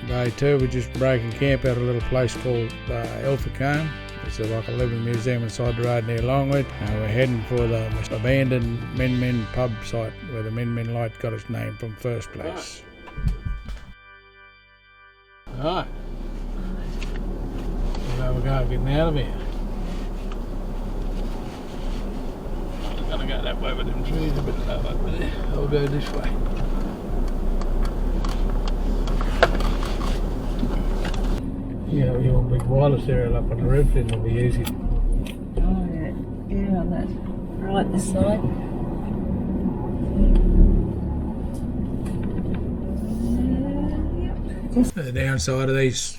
Day 2, we're just breaking camp at a little place called Ilfracombe. It's like a living museum inside the road near Longwood. We're heading for the abandoned Min pub site where the Min light got its name from first place. Right. We'll have a go getting out of here. I'm going to go that way with them trees a bit low over there. I'll go this way. Yeah, your big wireless area up on the roof, then it'll be easy. Oh yeah, on that right this side. The downside of these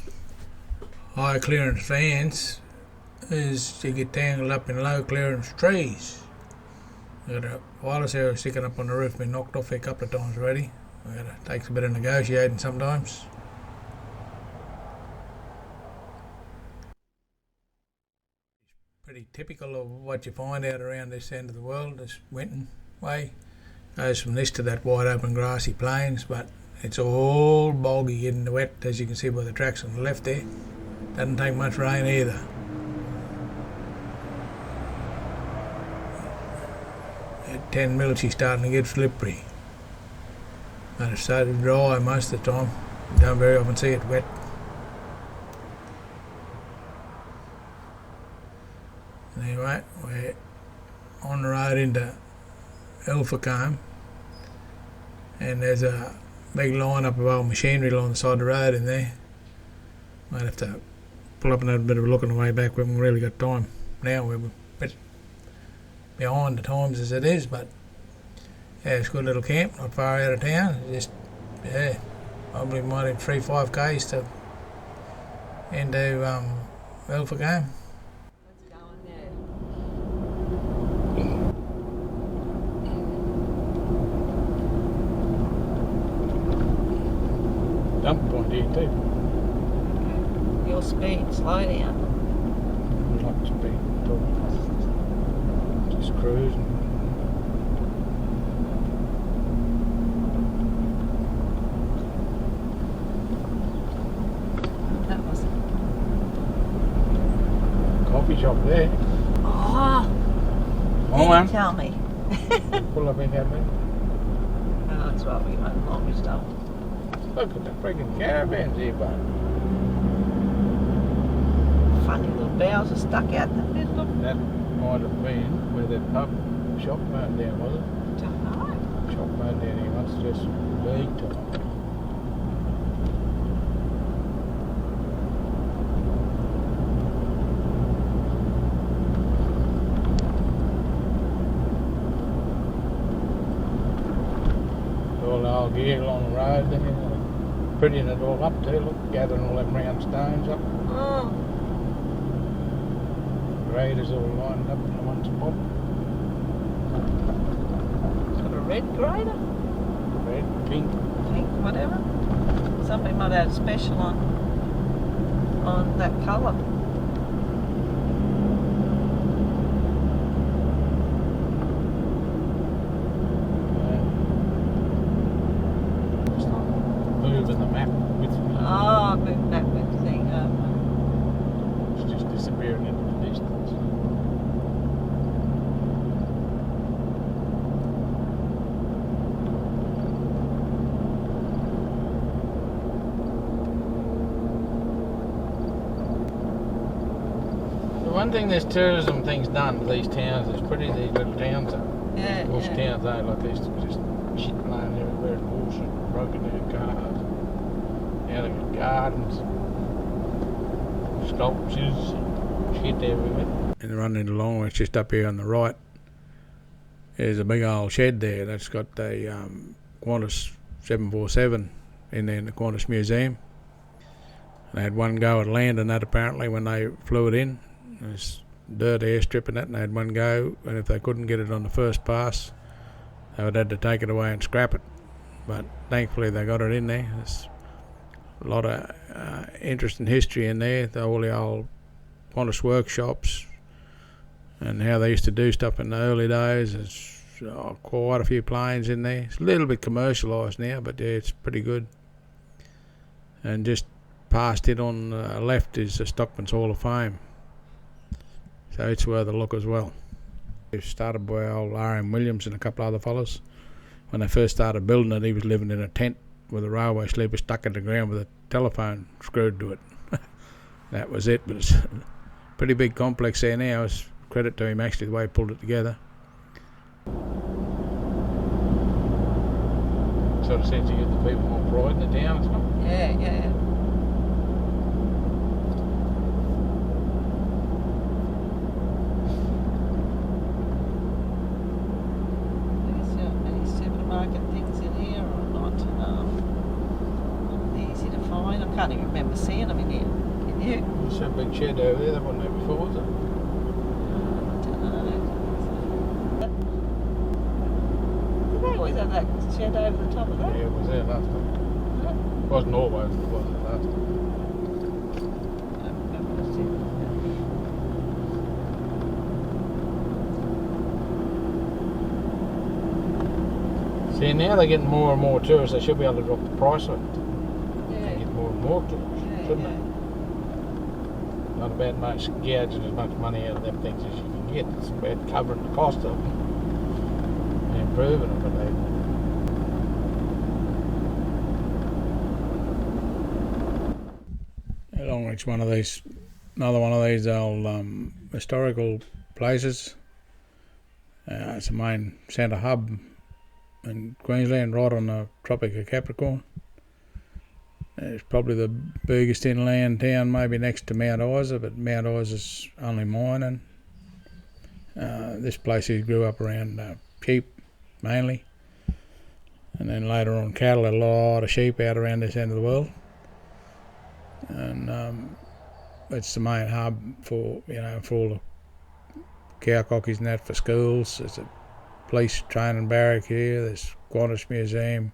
high clearance fans is you get tangled up in low clearance trees. We've got a wireless area sticking up on the roof, been knocked off a couple of times already. It takes a bit of negotiating sometimes. Pretty typical of what you find out around this end of the world, this Winton way. Goes from this to that wide open grassy plains, but it's all boggy in the wet, as you can see by the tracks on the left there. Doesn't take much rain either. At 10 mil she's starting to get slippery. But it's so dry most of the time. You don't very often see it wet. Anyway, we're on the road into Ilfracombe, and there's a big line up of old machinery along the side of the road in there. Might have to pull up and have a bit of a look on the way back. We haven't really got time now. We're a bit behind the times as it is, but yeah, it's a good little camp, not far out of town. Just, yeah, probably might have 3-5 k's to into Ilfracombe. Dump point here too. Your speed, slow down. Not speed, just cruising. That was it. Coffee shop there. Oh, man. Tell me. Pull up in here, man. Oh, that's right, we won't long stuff. Look at the friggin' caravans here, bud. Funny little boughs are stuck out in the middle of That might have been where that pub shop burned down, was it? Don't know. Shop burned down here once, just big time. All the old gear along the road there. Prettying it all up too, look, gathering all them round stones up. Oh. Graders all lined up in one spot. Got a red grader? Red, pink. Pink, whatever. Somebody might have had a special on that colour. Moving the map with me. Oh, moving that big thing up. It's just disappearing into the distance. The one thing this tourism thing's done to these towns is pretty these little towns are. Yeah, Most yeah. towns ain't like this, just shit lying everywhere and bullshit, broken down cars. Now they've got gardens, sculptures, shit everywhere. And running along, it's just up here on the right. There's a big old shed there that's got the Qantas 747 in there in the Qantas Museum. They had one go at landing that apparently when they flew it in. There's dirt airstrip and that, and they had one go, and if they couldn't get it on the first pass, they would have to take it away and scrap it. But thankfully they got it in there. There's a lot of interesting history in there, all the old Qantas workshops and how they used to do stuff in the early days. There's quite a few planes in there. It's a little bit commercialised now, but yeah, it's pretty good. and just past it on the left is the Stockman's Hall of Fame. So it's worth a look as well. It was started by old R.M. Williams and a couple of other fellas. When they first started building it, he was living in a tent with a railway sleeper stuck in the ground with a telephone screwed to it. That was it, but it's a pretty big complex there now. It's credit to him actually the way he pulled it together. Sort of seems to give the people more pride in the town, it's not? Yeah. Any supermarket things in here or not? Easy to find. I can't even remember seeing them in here. Can you? There's a big shed over there, that wasn't there before, was it? Did they always have that shed over the top of that? Yeah, it was there last time. Yeah. It wasn't always, it was there last time. See, now they're getting more and more tourists. They should be able to drop the price on it. Yeah. They get more and more tourists, shouldn't they? Not about much gouging as much money out of them things as you can get. It's about covering the cost of them and improving them. But Longreach's another one of these old historical places. It's the main centre hub in Queensland, right on the Tropic of Capricorn. It's probably the biggest inland town, maybe next to Mount Isa, but Mount Isa's only mining. This place here grew up around sheep, mainly. And then later on cattle, a lot of sheep out around this end of the world. And it's the main hub for all the cow cockies and that for schools. There's a police training barrack here. There's Qantas Museum,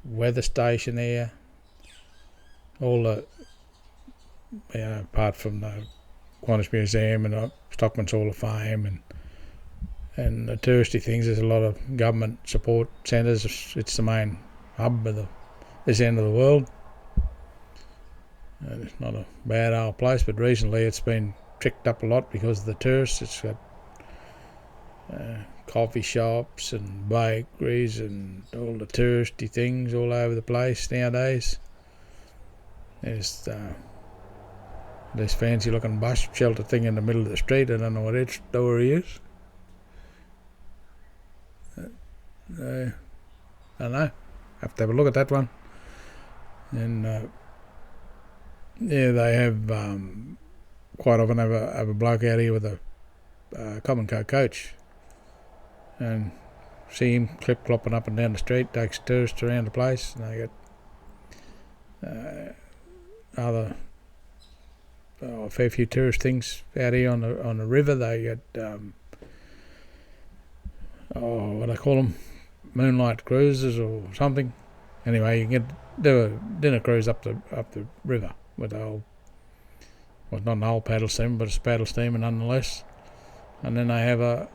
weather station here. All the apart from the Qantas Museum and the Stockman's Hall of Fame and the touristy things, there's a lot of government support centres. It's the main hub of this end of the world. It's not a bad old place, but recently it's been tricked up a lot because of the tourists. It's got coffee shops and bakeries and all the touristy things all over the place nowadays. There's this fancy looking bus shelter thing in the middle of the street. I don't know what its story is. I don't know. Have to have a look at that one. And they have quite often have a bloke out here with a Common coach, and see him clip-clopping up and down the street, takes tourists around the place, and they got a fair few tourist things out here on the river. They got what do they call them, moonlight cruises or something. Anyway, you can do a dinner cruise up the river with the old, well, not an old paddle steamer, but it's a paddle steamer nonetheless. And then they have a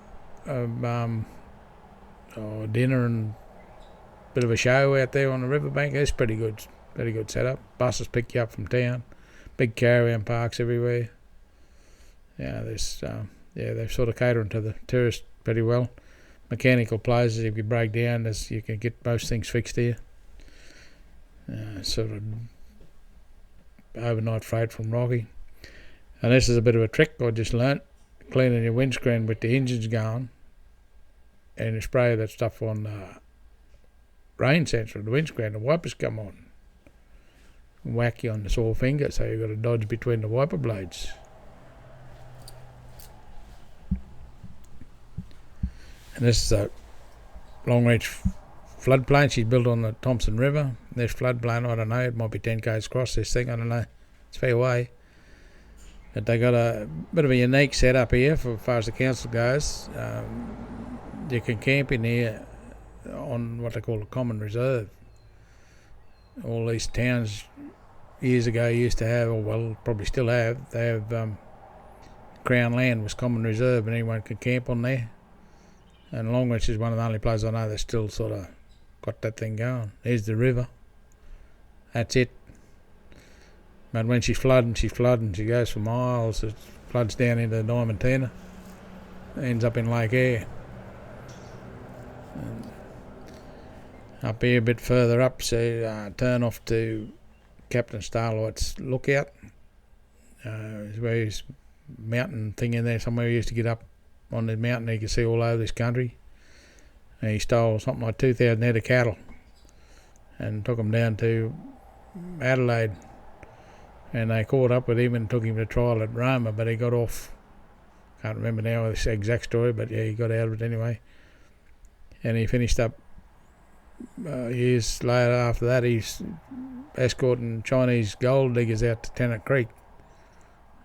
dinner and a bit of a show out there on the riverbank. It's pretty good setup. Buses pick you up from town. Big caravan parks everywhere. Yeah, they're sort of catering to the tourists pretty well. Mechanical places, if you break down, you can get most things fixed here. Sort of overnight freight from Rocky. And this is a bit of a trick I just learnt. Cleaning your windscreen with the engines going, and you spray that stuff on the rain sensor of the windscreen, the wipers come on. Whack you on the sore finger, so you've got to dodge between the wiper blades. And this is a Longreach floodplain. She's built on the Thompson River. This floodplain, I don't know, it might be 10 k's across, this thing, I don't know. It's a fair way. But they got a bit of a unique setup here for as far as the council goes. You can camp in here on what they call a common reserve. All these towns years ago used to have, or well, probably still have, they have Crown land was common reserve and anyone could camp on there. And Longreach is one of the only places I know that still sort of got that thing going. There's the river. That's it. But when she's flooding, she goes for miles. It floods down into the Diamantina, ends up in Lake Eyre. And up here a bit further up, so turn off to Captain Starlight's lookout. There's his mountain thing in there somewhere. He used to get up on the mountain, he could see all over this country. And he stole something like 2,000 head of cattle and took them down to Adelaide. And they caught up with him and took him to trial at Roma, but he got off. Can't remember now the exact story, but yeah, he got out of it anyway. And he finished up years later after that. He's escorting Chinese gold diggers out to Tennant Creek,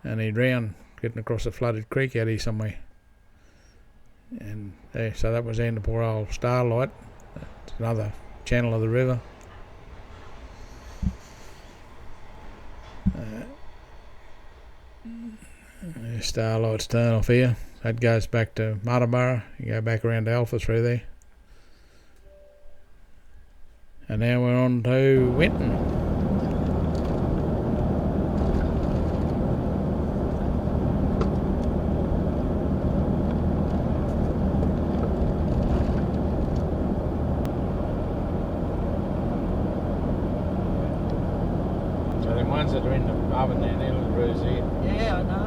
and he drowned getting across a flooded creek out here somewhere. And so that was the end of poor old Starlight. It's another channel of the river. Starlight's turn off here. That goes back to Muttaburra. You go back around to Alpha through there. And now we're on to Winton. So the ones that are in the oven there, they're little roos here. Yeah, I know.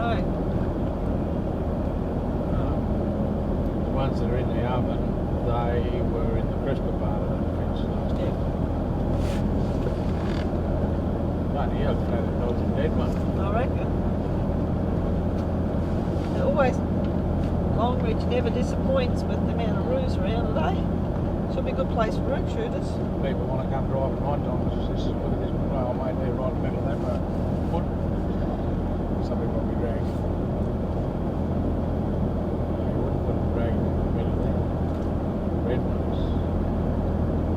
The ones that are in the oven, they were in the crisper part of the fence last year. Bloody hell, that was a dead one. I reckon. It always, Longreach never disappoints with the amount of roos around today. Should be a good place for root shooters. People want to come drive at night time, because this is look at this rail mate there right in the middle of that road. Some people will be dragging. You wouldn't put them dragging in the middle there. Red ones.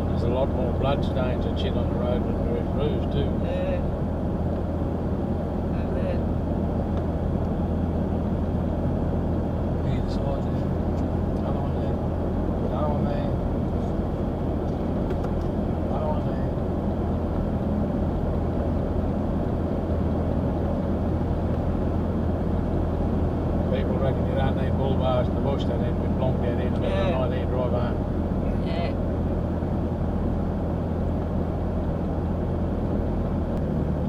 And there's a lot more blood stains and shit on the road than there is roos too. Yeah. Over there. Either side there. Another one there. Another one there. Another one there. People reckon you don't need bull bars in the bush, they need to be plonked out in the middle of the night, they drive home. Yeah.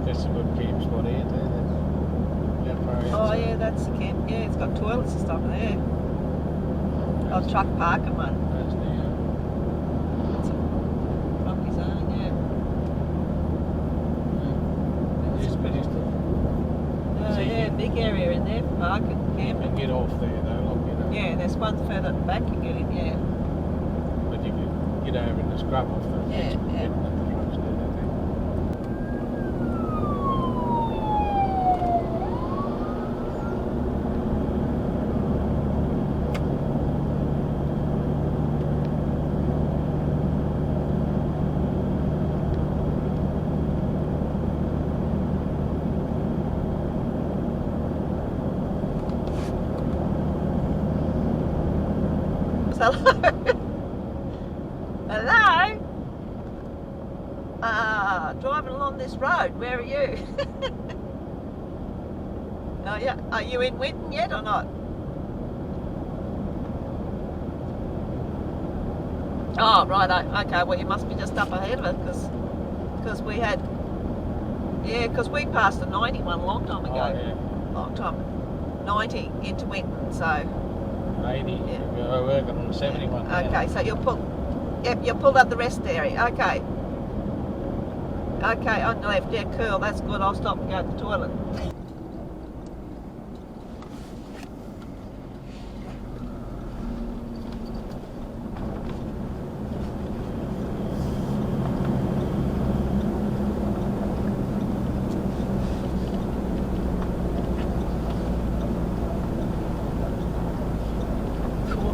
That's a good camp spot here too. Oh yeah, that's the camp. Yeah, it's got toilets and stuff there. Oh, truck parking one. That's the property zone, yeah. Yeah, big area in there for parking, camping. And get off there though, like, you know. Yeah, there's one further back you get in, yeah. But you can get over in the scrub off the Yeah. Hello? Hello? Driving along this road, where are you? Oh yeah, are you in Winton yet or not? Oh right, okay, well you must be just up ahead of us, because we had, yeah, because we passed the 91 a long time ago. Oh, yeah. Long time. 90 into Winton, so. 80, yeah. We're working on 71 now. Okay, so you'll pull up the rest area, okay. Okay, on the left, yeah, cool, that's good, I'll stop and go to the toilet.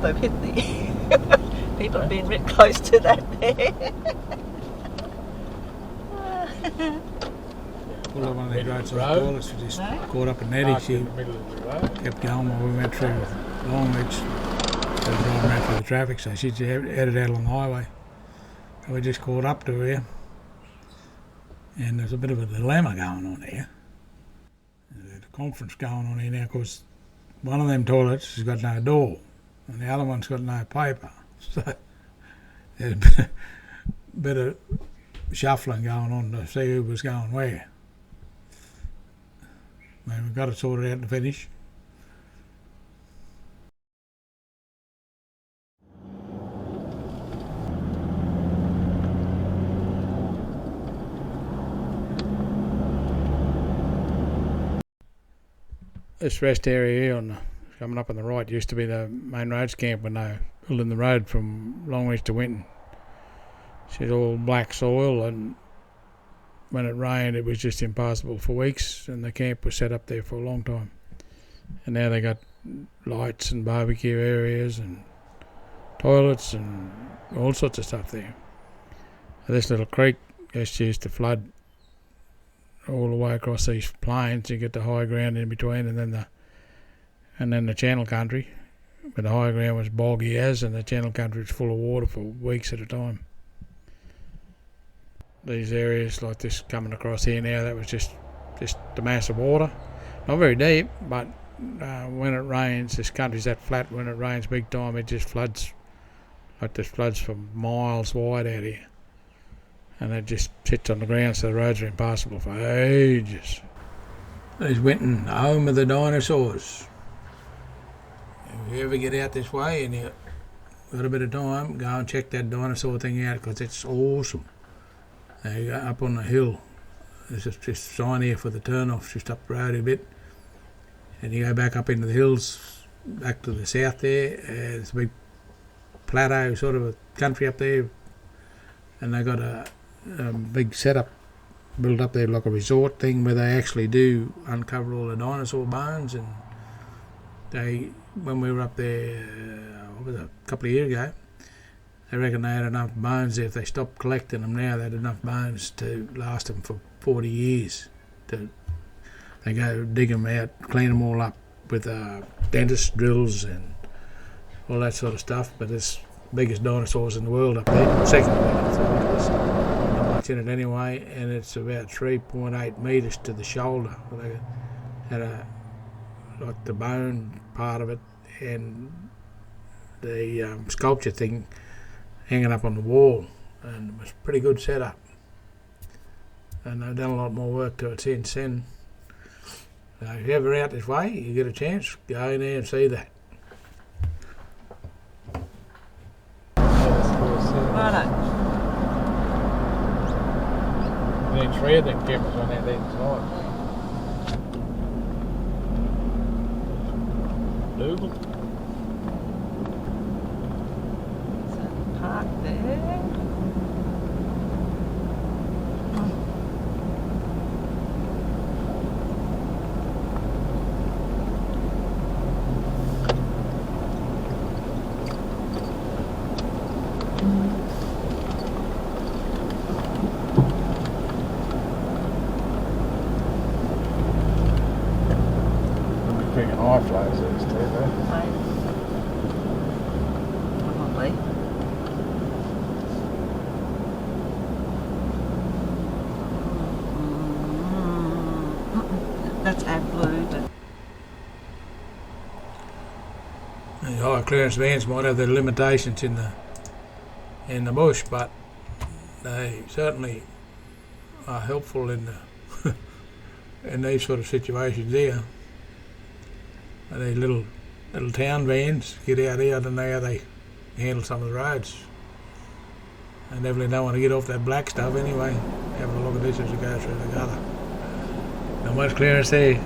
They've hit the people have been writ close to that there. Pulled up one of these roadside toilets, we just caught up in Nettie. She kept going while we went through Longreach. Instead of driving around through the traffic, so she headed out along the highway. So we just caught up to her. And there's a bit of a dilemma going on here. There's a conference going on here now because one of them toilets has got no door and the other one's got no paper. So there's a bit of shuffling going on to see who was going where. I mean, we've got it sorted out to finish. This rest area here coming up on the right used to be the main roads camp when they were building the road from Longreach to Winton. It's all black soil, and when it rained it was just impassable for weeks, and the camp was set up there for a long time. And now they got lights and barbecue areas and toilets and all sorts of stuff there. This little creek used to flood all the way across these plains. You get the high ground in between, and then the channel country. But the high ground was boggy and the channel country was full of water for weeks at a time. These areas like this coming across here now, that was just a mass of water. Not very deep, but when it rains, this country's that flat. When it rains big time, it just floods. Like this floods for miles wide out here. And it just sits on the ground, so the roads are impassable for ages. There's Winton, home of the dinosaurs. If you ever get out this way and you've got a bit of time, go and check that dinosaur thing out because it's awesome. There you go, up on the hill. There's just a sign here for the turn-off, just up the road a bit. And you go back up into the hills, back to the south there. There's a big plateau sort of a country up there. And they got a big setup built up there like a resort thing where they actually do uncover all the dinosaur bones. And when we were up there a couple of years ago, they reckon they had enough bones there. If they stopped collecting them now, they had enough bones to last them for 40 years. They go dig them out, clean them all up with dentist drills and all that sort of stuff. But it's biggest dinosaurs in the world up there, second biggest. Not much in it anyway, and it's about 3.8 metres to the shoulder. They had like the bone part of it and the sculpture thing hanging up on the wall, and it was a pretty good setup. And they've done a lot more work to it since then. So if you're ever out this way, you get a chance, go in there and see that. Righto. We need 3 of them cameras on out there tonight. Dougal. So park there. Freaking high flows these too, though. Probably. That's AdBlue. The high clearance vans might have their limitations in the bush, but they certainly are helpful in the in these sort of situations here. These little town vans get out here. I don't know how they handle some of the roads. I definitely don't want to get off that black stuff anyway. Having a look at this as we go through the gutter. Not much clearance there.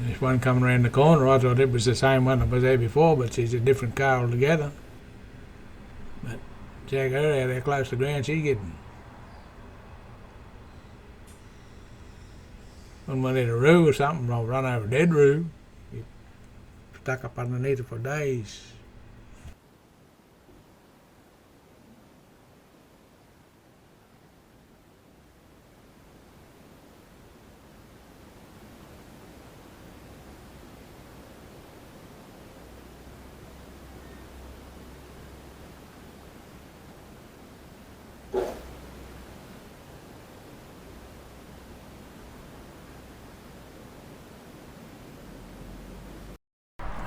There's one coming around the corner. I thought it was the same one that was there before, but she's a different car altogether. But check her out there close to the ground she's getting. when we're in a roo or something, I'll run over a dead roo. You stuck up underneath it for days.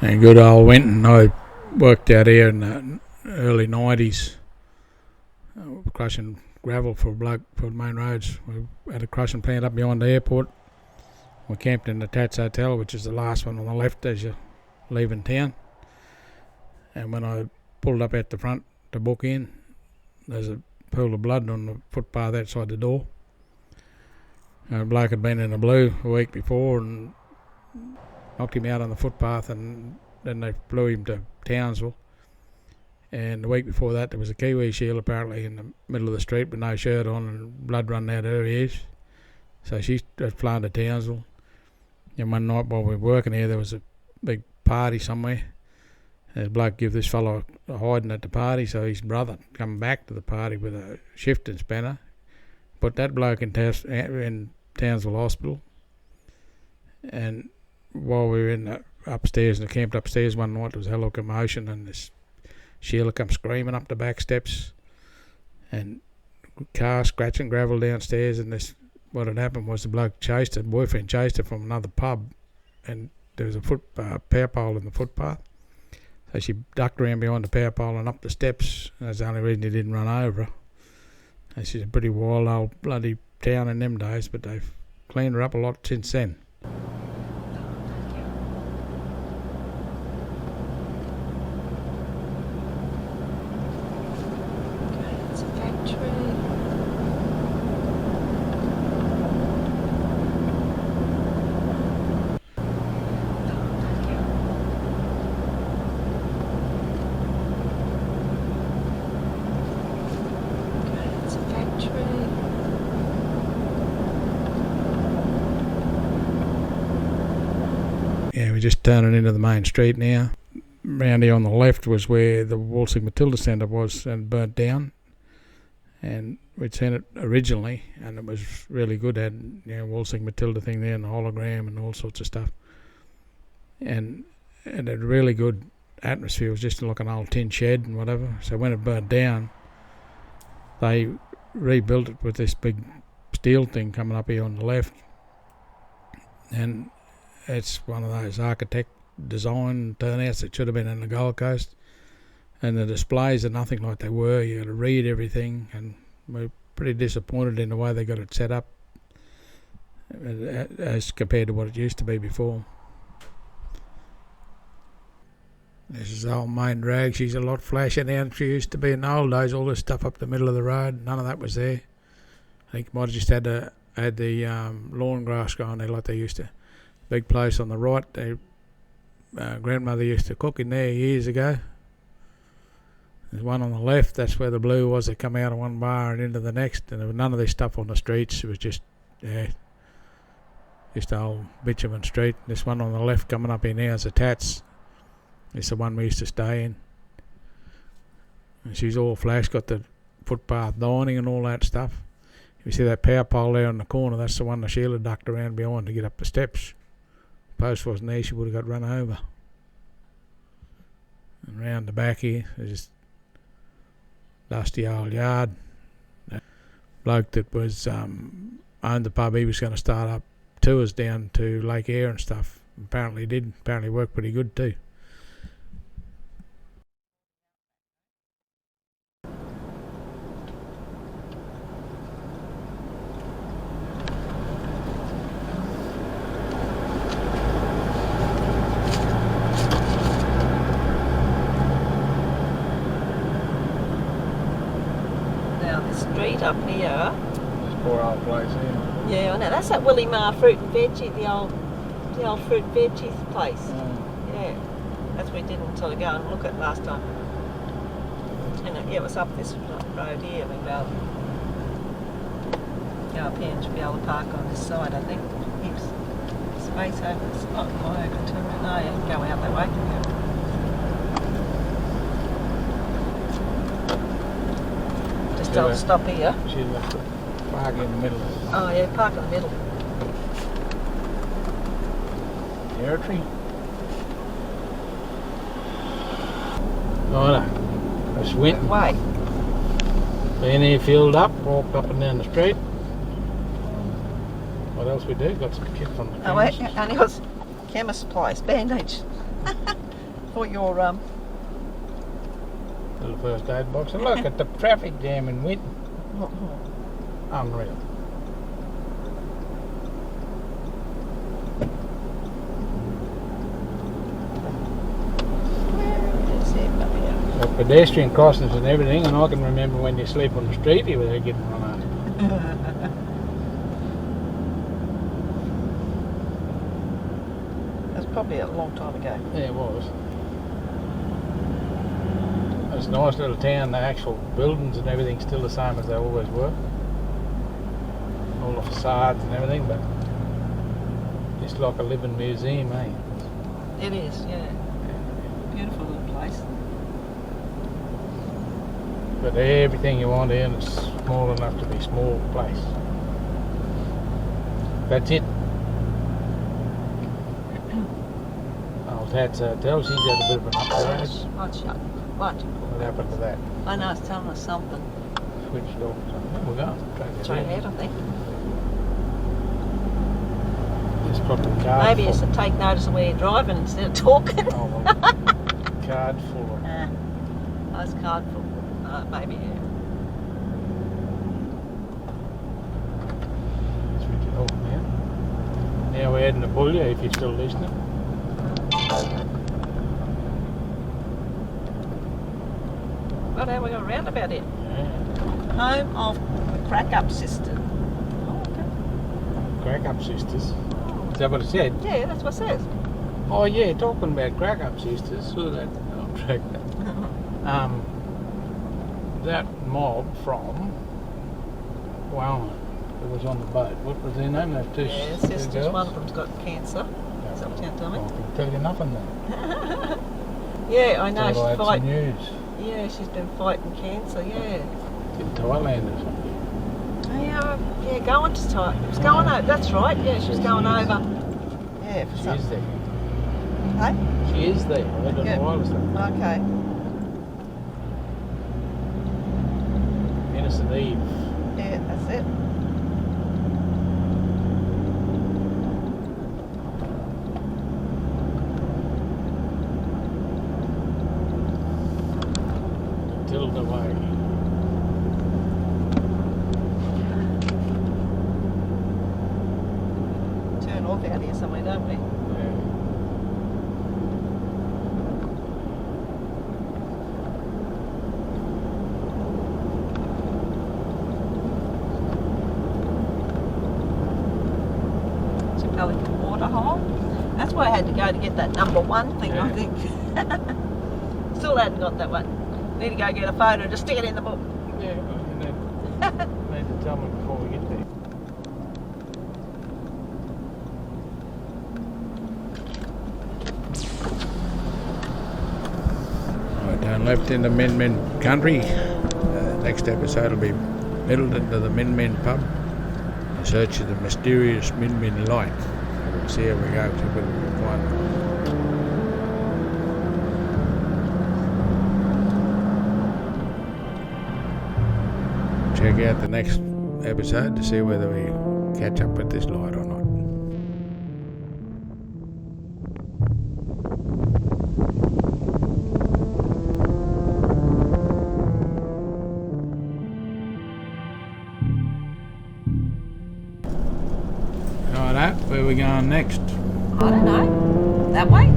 And good old Winton, I worked out here in the early 90s, crushing gravel for the main roads. We had a crushing plant up beyond the airport. We camped in the Tats Hotel, which is the last one on the left as you're leaving town. And when I pulled up at the front to book in, there's a pool of blood on the footpath outside the door. A bloke had been in the blue a week before and knocked him out on the footpath, and then they flew him to Townsville. And the week before that, there was a Kiwi shield apparently in the middle of the street with no shirt on and blood running out of her ears. So she had flown to Townsville. And one night while we were working here, there was a big party somewhere. And the bloke gave this fellow a hiding at the party, so his brother come back to the party with a shifting spanner, put that bloke in Townsville Hospital. And while we were in the upstairs, in the camp upstairs one night, there was a hell of a commotion, and this Sheila come screaming up the back steps, and car scratching gravel downstairs. And this, what had happened was the bloke chased her, boyfriend chased her from another pub, and there was a power pole in the footpath. So she ducked around behind the power pole and up the steps, and that's the only reason he didn't run over her. And she's a pretty wild old bloody town in them days, but they've cleaned her up a lot since then. Yeah, we're just turning into the main street now. Round here on the left was where the Walsing Matilda Centre was and burnt down. And we'd seen it originally, and it was really good. It had, Walsing Matilda thing there and the hologram and all sorts of stuff. And it had really good atmosphere. It was just like an old tin shed and whatever. So when it burnt down, they rebuilt it with this big steel thing coming up here on the left. And it's one of those architect design turnouts that should have been in the Gold Coast. And the displays are nothing like they were. You got to read everything, and we're pretty disappointed in the way they got it set up as compared to what it used to be before. This is the old main drag. She's a lot flashier now than she used to be in the old days. All this stuff up the middle of the road, none of that was there. I think you might have just had the lawn grass going there like they used to. Big place on the right. Grandmother used to cook in there years ago. There's one on the left. That's where the blue was. They come out of one bar and into the next, and there was none of this stuff on the streets. It was just old bitumen street. This one on the left coming up here now is the Tats. It's the one we used to stay in. And she's all flash, got the footpath dining and all that stuff. If you see that power pole there in the corner, that's the one that Sheila ducked around behind to get up the steps. Post wasn't there, she would have got run over. And round the back here, there's this dusty old yard. That bloke that was owned the pub, he was going to start up tours down to Lake Eyre and stuff. Apparently he did. Apparently worked pretty good too. Up here. This poor old place here. Yeah, I know. That's that Willie Marr fruit and veggie, the old fruit and veggie place. Yeah, that's what we didn't sort of go and look at last time. And it was up this road here. We go up here and should be able to park on this side, I think. Heaps. space over. It's not my open turn. No, you can go out that way. Just don't stop here. She'll have to park in the middle. Oh yeah, park in the middle. Territory. Righto. That's Winton. Wait. Been here filled up, walked up and down the street. What else we do? Got some kit from the Oh wait, chemist. and it was chemist supplies, bandage. For your Little first aid box. And look at the traffic jam in Winton. Unreal. Got pedestrian crossings and everything, and I can remember when you sleep on the street you were getting run over. That's probably a long time ago. Yeah, it was. It's a nice little town. The actual buildings and everything's still the same as they always were. All the facades and everything, but it's like a living museum, eh? It is, yeah. Beautiful little place. But everything you want here, and it's small enough to be a small place. That's it. Old Hat's Hotel, she's had a bit of an upgrade. What? What happened to that? I know, it's telling us something. Switched off or something. We're going to Straight ahead, I think. Just got the card. Maybe it's to take notice of where you're driving instead of talking. Oh, well, card full of. Nice card full. Maybe, yeah. Switch it off now. Now we're heading to Bullia if you're still listening. Well, now we got a roundabout here. Yeah. Home of the Crack-Up Sisters. Oh, okay. Crack Up Sisters. Is that what it said? Yeah, that's what it says. Oh yeah, talking about Crack Up Sisters, saw that on track. That mob from Wellman that was on the boat. What was their name? Those two Yeah, two sisters. girls? One of them's got cancer. Is that what you're telling I me? can tell you nothing then. Yeah, I know. Thought I had She's some fighting. news. Yeah, she's been fighting cancer. Yeah. In Thailand or something. Yeah, going to Thailand. She was going over. That's right. Yeah, she was going over. Yeah, for She something. is there. Hey? She is there. I don't Yeah. know why was that. Okay. Innocent Eve. Yeah, that's it. Tilda way. Turn off out here somewhere, don't we? Yeah. To go into the waterhole. That's why I had to go to get that number 1 thing, I Yeah. think. Still hadn't got that one. Need to go get a photo and just stick it in the book. Yeah, and then need to tell me before we get there. Right, down left into Min Min country. Next episode will be Middleton to the Min Min pub in search of the mysterious Min Min light. We'll see how we go. See if we can find it. Check out the next episode to see whether we catch up with this light or not. Righto, where are we going next? I don't know. That way?